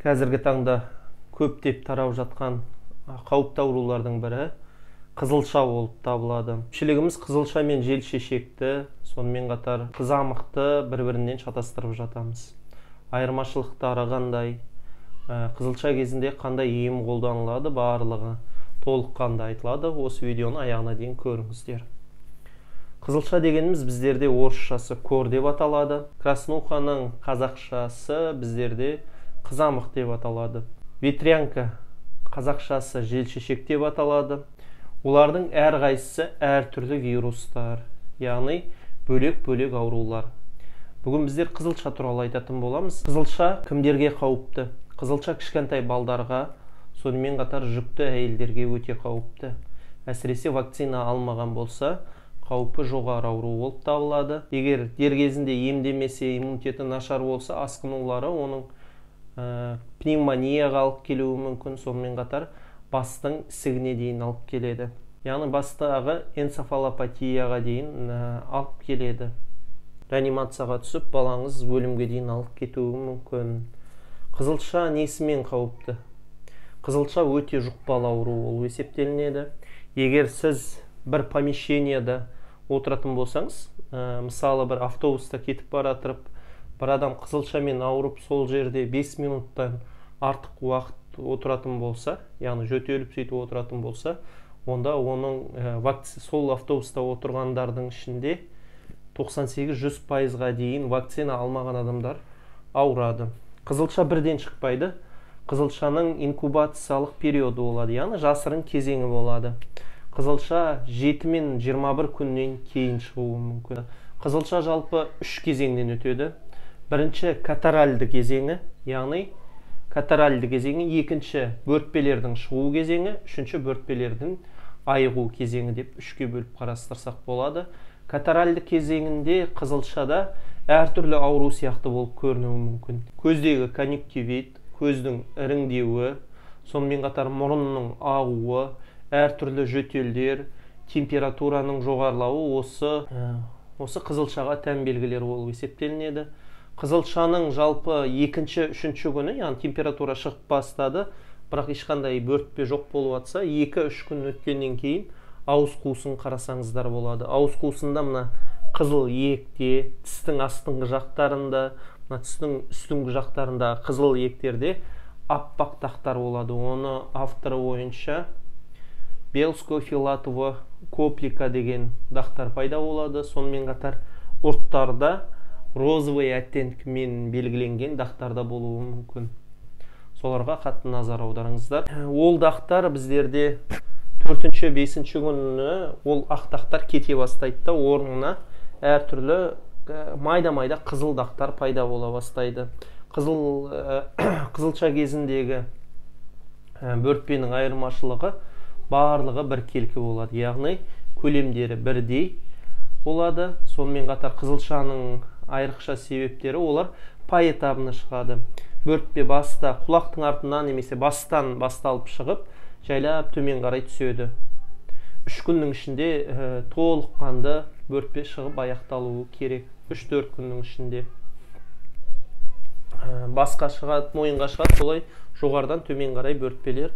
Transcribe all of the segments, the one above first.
Қазіргі таңда көптеп тарап жатқан қауіпті аурулардың бірі қызылша болып табылады. Көпшілігіміз қызылша мен желшешекті, сонымен қатар қызамықты бір-бірінен шатастырып жатамыз. Айырмашылықтары қандай? Қызылша кезінде қандай ем қолданылады? Барлығы толыққанды айтылады. Осы видеоны аяғына дейін көріңіздер. Қызылша дегеніміз біздерде орысшасы кор деп аталады. Краснуханың қазақшасы біздерде қызамық деп аталады. Ветрянка қазақшасы желшешек деп аталады. Олардың әрқайсысы әртүрлі вирустар, яғни бөлек-бөлек аурулар. Бүгін біздер қызылша туралы айтатын боламыз. Қызылша кімдерге қауіпті? Қызылша кішкентай балдарға, сонымен қатар жүкті әйелдерге өте қауіпті. Әсіресе вакцина алмаған болса, қаупі жоғары ауру болып табылады. Егер дер кезінде емдемесе, иммунитеті нашар болса, асқынулары оның пневмонияға алып келуі мүмкін, сонымен қатар бастың ісігіне дейін алып келеді. Яғни бастағы энцефалопатияға дейін алып келеді. Реанимацияға түсіп, балаңыз өлімге дейін алып кетуі мүмкін. Қызылша несімен қауіпті? Қызылша өте жұқпалы ауру болып есептелінеді. Егер сіз бір помещениеда отыратын болсаңыз, мысалы бір автобуста кетіп баратырып, бір адам қызылшамен ауырып сол жерде 5 минуттан артық уақыт отыратын болса, яғни жөтеліп сөйтіп отыратын болса, онда оның сол автобуста отырғандардың ішінде 98-100%-ға дейін вакцина алмаған адамдар ауырады. Қызылша бірден шықпайды. Қызылшаның инкубациялық периоды болады, яғни жасырын кезеңі болады. Қызылша 7 мен 21 күннен кейін шығуы мүмкін. Қызылша жалпы 3 кезеңнен өтеді. Бірінші катаральды кезеңі, яғни катаральды кезеңі, екінші бөртпелердің шығу кезеңі, үшінші бөртпелердің айығу кезеңі деп 3-ке бөліп қарастырсақ болады. Катаральды кезеңінде қызылшада әртүрлі ауру сияқты болып көрінуі мүмкін. Көздегі конъюнктивит, көздің іріңдеуі, сонымен қатар мұрынның ағуы, әртүрлі жөтелдер, температураның жоғарылауы осы қызылшаға тән белгілер болып есептелінеді. Қызылшаның жалпы 2-3 күні, яғни температура шығып бастады, бірақ ешқандай бөртпе жоқ болып жатса, 2-3 күн өткеннен кейін ауыз қуысын қарасаңыздар болады. Ауыз қуысында мына қызыл иекте, тістің астыңғы жақтарында, мына тістің үстіңгі жақтарында қызыл иектерде аппақ дақтар болады. Оны авторы бойынша белско-филатово коплика деген дақтар пайда болады. Сонымен қатар ұрттарда розовый оттенкімен белгіленген дақтарда болуы мүмкін. Соларға қатты назар аударыңыздар. Ол дақтар біздерде 4-5 күні ол ақ дақтар кете бастайды да, орнына әртүрлі майда-майда қызыл дақтар пайда бола бастайды. Қызылша кезіндегі бөртпенің айырмашылығы барлығы бір келкі болады, яғни көлемдері бірдей болады. Сонымен қатар қызылшаның айрықша себептері олар поэтапны шығады. Бөртпе баста құлақтың артынан немесе бастан басталып шығып, жайлап төмен қарай түседі. 3 күннің ішінде толыққанды бөртпе шығып аяқталуы керек. 3-4 күннің ішінде. Басқа шығады, мойынға шығады, солай жоғардан төмен қарай бөртпелер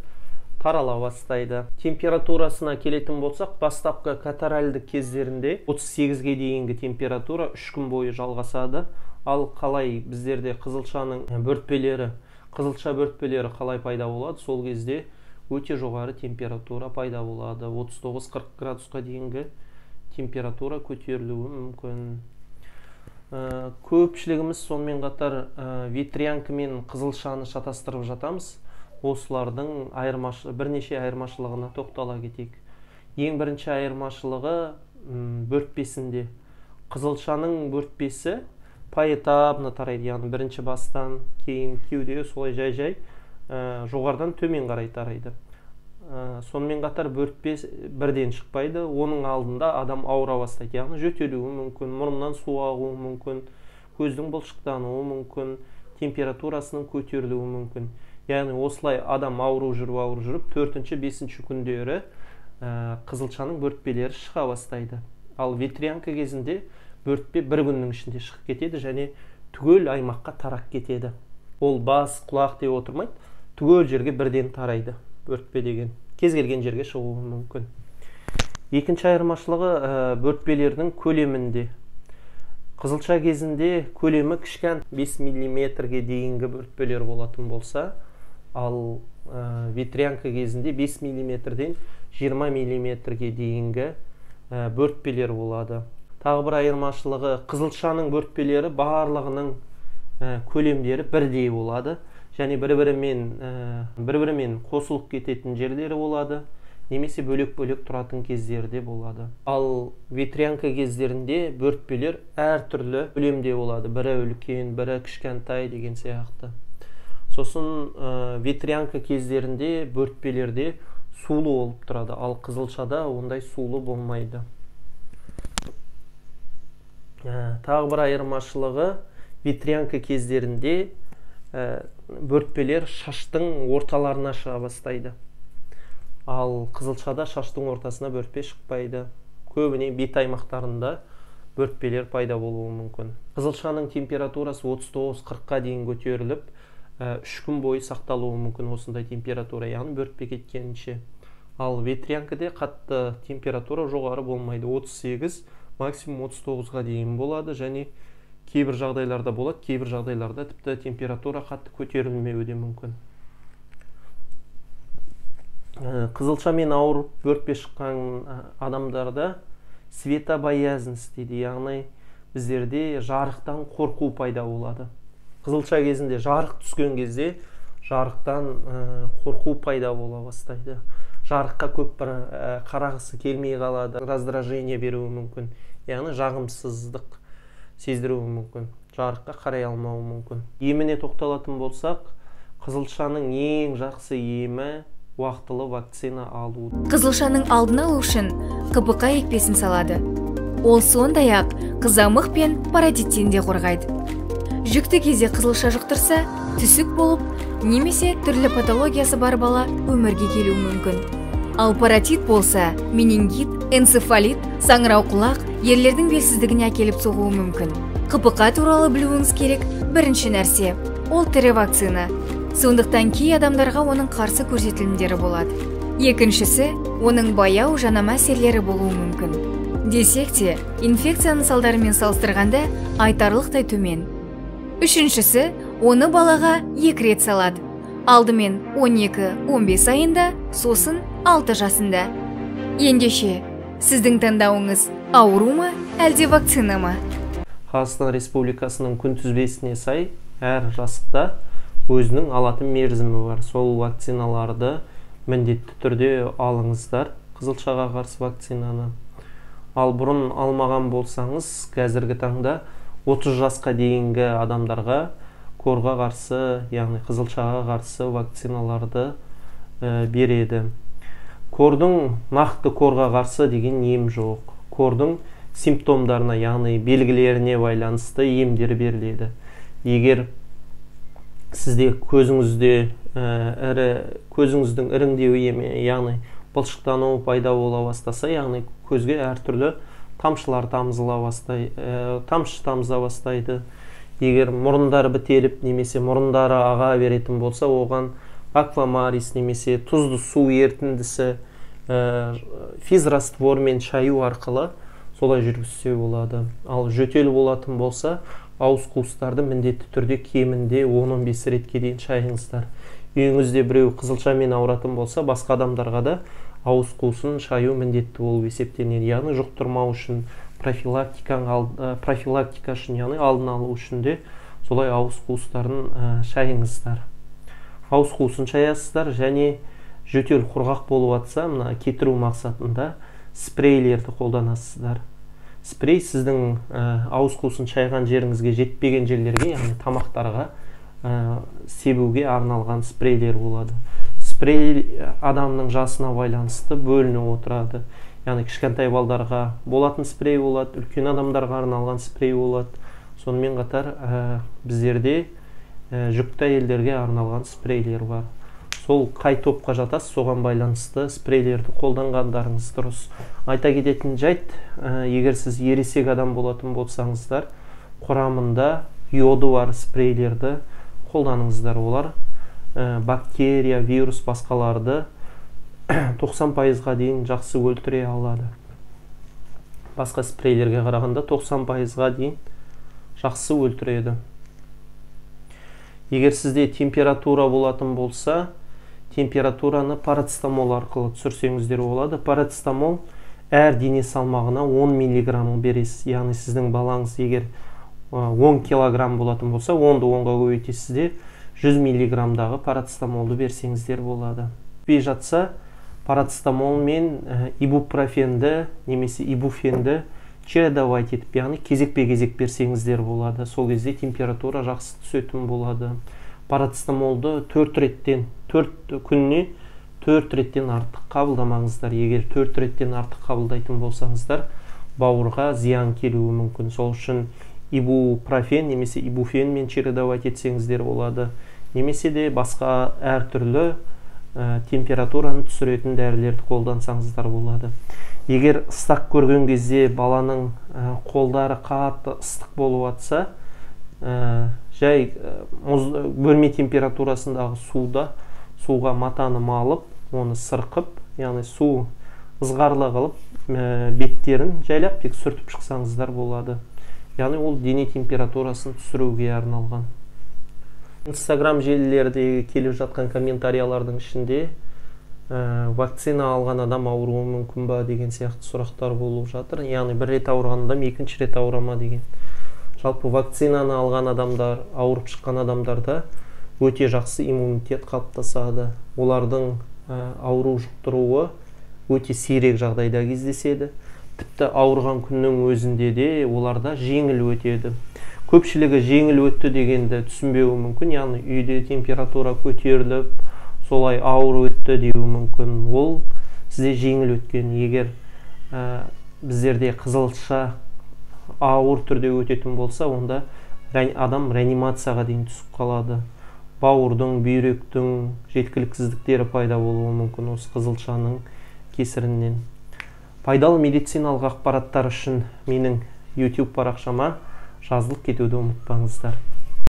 тарала бастайды. Температурасына келетін болсақ, бастапқы катаральды кездерінде 38-ге дейінгі температура 3 күн бойы жалғасады. Ал қалай біздерде қызылшаның бөртпелері, қызылша бөртпелері қалай пайда болады? Сол кезде өте жоғары температура пайда болады. 39-40 градусқа дейінгі температура көтерілуі мүмкін. Көпшілігіміз сонымен қатар ветрянка мен қызылшаны шатастырып жатамыз. Осылардың бірнеше айырмашылығына тоқтала кетейік. Ең бірінші айырмашылығы бөртпесінде. Қызылшаның бөртпесі поэтапны тарайды, яғни бірінші бастан кейін кеуде солай жай-жай жоғардан төмен қарай тарайды. Сонымен қатар бөртпе бірден шықпайды. Оның алдында адам ауыра бастайды, яғни жөтелуі мүмкін, мұрыннан су ағуы мүмкін, көздің бұлшықтануы мүмкін, температурасының көтерілуі мүмкін. Яғни осылай адам ауыру жүріп 4-5 күндері қызылшаның бөртпелері шыға бастайды. Ал ветрянка кезінде бөртпе бір күннің ішінде шығып кетеді және түгел аймаққа тарап кетеді. ол бас, құлақ деп отырмайды. Түгел жерге бірден тарайды. Бөртпе деген кез келген жерге шығуы мүмкін. Екінші айырмашылығы бөртпелердің көлемінде. Қызылша кезінде көлемі кішкене 5 мм-ге дейінгі бөртпелер болатын болса, ал ветрянка кезінде 5 мм-ден 20 мм-ге дейінгі бөртпелер болады. Тағы бір айырмашылығы, қызылшаның бөртпелері барлығының көлемдері бірдей болады. Және бір-бірімен қосылып кететін жерлері болады, немесе бөлек-бөлек тұратын кездерде болады. Ал ветрянка кездерінде бөртпелер әртүрлі көлемде болады. Бірі үлкен, бірі кішкентай деген сияқты. Сосын ветрянка кездерінде бөртпелерде сулы болып тұрады, ал қызылшада ондай сулы болмайды. Тағы бір айырмашылығы, ветрянка кездерінде бөртпелер шаштың орталарына шыға бастайды. Ал қызылшада шаштың ортасына бөртпе шықпайды. Көбіне бет аймақтарында бөртпелер пайда болуы мүмкін. Қызылшаның температурасы 39-40-қа дейін көтеріліп, 3 күн бойы сақталуы мүмкін осындай температура, яғни бөртпе кеткенше. Ал ветрянкада қатты температура жоғары болмайды. 38, максимум 39-ға дейін болады, және кейбір жағдайларда болады, кейбір жағдайларда тіпті температура қатты көтерілмеуі де мүмкін. Қызылшамен ауырып бөртпе шыққан адамдарда светобоязненность дейді, яғни біздерде жарықтан қорқу пайда болады. Қызылша кезінде жарық түскен кезде жарықтан қорқу пайда бола бастайды. Жарыққа көп бір қарағысы келмей қалады, раздражение беруі мүмкін, яғни жағымсыздық сездіруі мүмкін, жарыққа қарай алмауы мүмкін. Еміне тоқталатын болсақ, қызылшаның ең жақсы емі уақытылы вакцина алу. Қызылшаның алдын алу үшін КПК екпесін салады. Ол сондай-ақ қызамық пен паротиттен де қорғайды. Жүкті кезде қызылша жұқтырса, түсік болып, немесе түрлі патологиясы бар бала өмірге келуі мүмкін. Ал паротит болса, менингит, энцефалит, саңырау құлақ, ерлердің белсіздігіне әкеліп соғуы мүмкін. КПК туралы білуіңіз керек бірінші нәрсе, ол тірі вакцина. Сондықтан кей адамдарға оның қарсы көрсетілімдері болады. Екіншісі, оның баяу жанама әсерлері болуы мүмкін. Десек те, инфекцияның салдарымен салыстырғанда айтарлықтай төмен. Үшіншісі, оны балаға 2 рет салады. Алдымен 12-15 айында, сосын 6 жасында. Ендеше, сіздің таңдауыңыз ауру ма, әлде вакцина ма? Қазақстан Республикасының күнтізбесіне сай, әр жаста өзінің алатын мерзімі бар. Сол вакциналарды міндетті түрде алыңыздар, қызылшаға қарсы вакцинаны. Ал бұрын алмаған болсаңыз, қазіргі таңда 30 жасқа дейінгі адамдарға корға қарсы, яғни қызылшаға қарсы вакциналарды береді. Кордың нақты корға қарсы деген ем жоқ. Кордың симптомдарына, яғни белгілеріне байланысты емдер беріледі. Егер сізде көзіңіздің іріңдеуі, яғни бұлшықтану пайда бола бастаса, яғни көзге әртүрлі тамшылар тамыза бастайды. Егер мұрындары бітеліп, немесе мұрындары аға беретін болса, оған аквамарис немесе тұзды су ертіндісі физраствормен шаю арқылы солай жүргізсе болады. Ал жөтел болатын болса, ауыз қуыстарды міндетті түрде кемінде 10-15 ретке дейін шайыңыздар. Үйіңізде біреу қызылшамен ауыратын болса, басқа адамдарға да ауыз қуысын шаю міндетті болып есептенеді. Яғни жұқтырмау үшін, профилактика үшін, яғни алдын алу үшін де солай ауыз қуыстарын шайыңыздар. Ауыз қуысын шаясыздар, және жөтел құрғақ болып жатса, мына кетіру мақсатында спрейлерді қолданасыздар. Спрей сіздің ауыз қуысын шайған жеріңізге жетпеген жерлерге, яғни тамақтарға себуге арналған спрейлер болады. Спрей адамның жасына байланысты бөлініп отырады. Яғни кішкентай балдарға болатын спрей болады, үлкен адамдарға арналған спрей болады. Сонымен қатар біздерде жүкті әйелдерге арналған спрейлер бар. Сол қай топқа жатасыз, соған байланысты спрейлерді қолданғандарыңыз дұрыс. Айта кететін жайт, егер сіз ересек адам болатын болсаңыздар, құрамында йоды бар спрейлерді қолданыңыздар. Олар бактерия, вирус басқаларды 90%-ға дейін жақсы өлтіре алады. Басқа спрейлерге қарағанда 90%-ға дейін жақсы өлтіреді. Егер сізде температура болатын болса, температураны парацетамол арқылы түсірсеңіздер болады. Парацетамол әр дене салмағына 10 миллиграмм бересіз. Яғни сіздің балаңыз егер 10 килограмм болатын болса, 10-ды 10-ға көбейтесіз де 100 миллиграммдағы парацетамолды берсеңіздер болады. Бей жатса, парацетамол мен ибупрофенді немесе ибуфенді чередовать етіп, яғни кезекпе-кезек берсеңіздер болады. Сол кезде температура жақсы түсетін болады. Парацетамолды 4 күніне 4 реттен артық қабылдамаңыздар. Егер 4 реттен артық қабылдайтын болсаңыздар, бауырға зиян келуі мүмкін. Сол үшін ибупрофен немесе ибуфен мен чередовать етсеңіздер болады. Немесе де басқа әртүрлі температураны түсіретін дәрілерді қолдансаңыздар болады. Егер ыстық көрген кезде баланың қолдары қатты ыстық болып атса, жай бөлме температурасындағы суға матаны малып, оны сырқып, яғни су ызғарлы қылып, беттерін жайлап тек сүртіп шықсаңыздар болады. Яғни ол дене температурасын түсіруге арналған. Инстаграм желілерде келіп жатқан комментариялардың ішінде вакцина алған адам ауыруы мүмкін ба деген сияқты сұрақтар болып жатыр. Яғни бір рет ауырған адам екінші рет ауырама деген. Жалпы вакцинаны алған адамдар, ауырып шыққан адамдарда өте жақсы иммунитет қалыптасады. Олардың ауру жұқтыруы өте сирек жағдайда кездеседі. Тіпті ауырған күннің өзінде де оларда жеңіл өтеді. Көпшілігі жеңіл өтті дегенді түсінбеуі мүмкін. Яғни үйде температура көтеріліп, солай ауыр өтті деуі мүмкін. Ол сізде жеңіл өткен. Егер біздерде қызылша ауыр түрде өтетін болса, онда адам реанимацияға дейін түсіп қалады. Бауырдың, бүйректің жеткіліксіздіктері пайда болуы мүмкін осы қызылшаның кесірінен. Пайдалы медициналық ақпараттар үшін менің YouTube парақшама жазылып кетуді ұмытпаңыздар.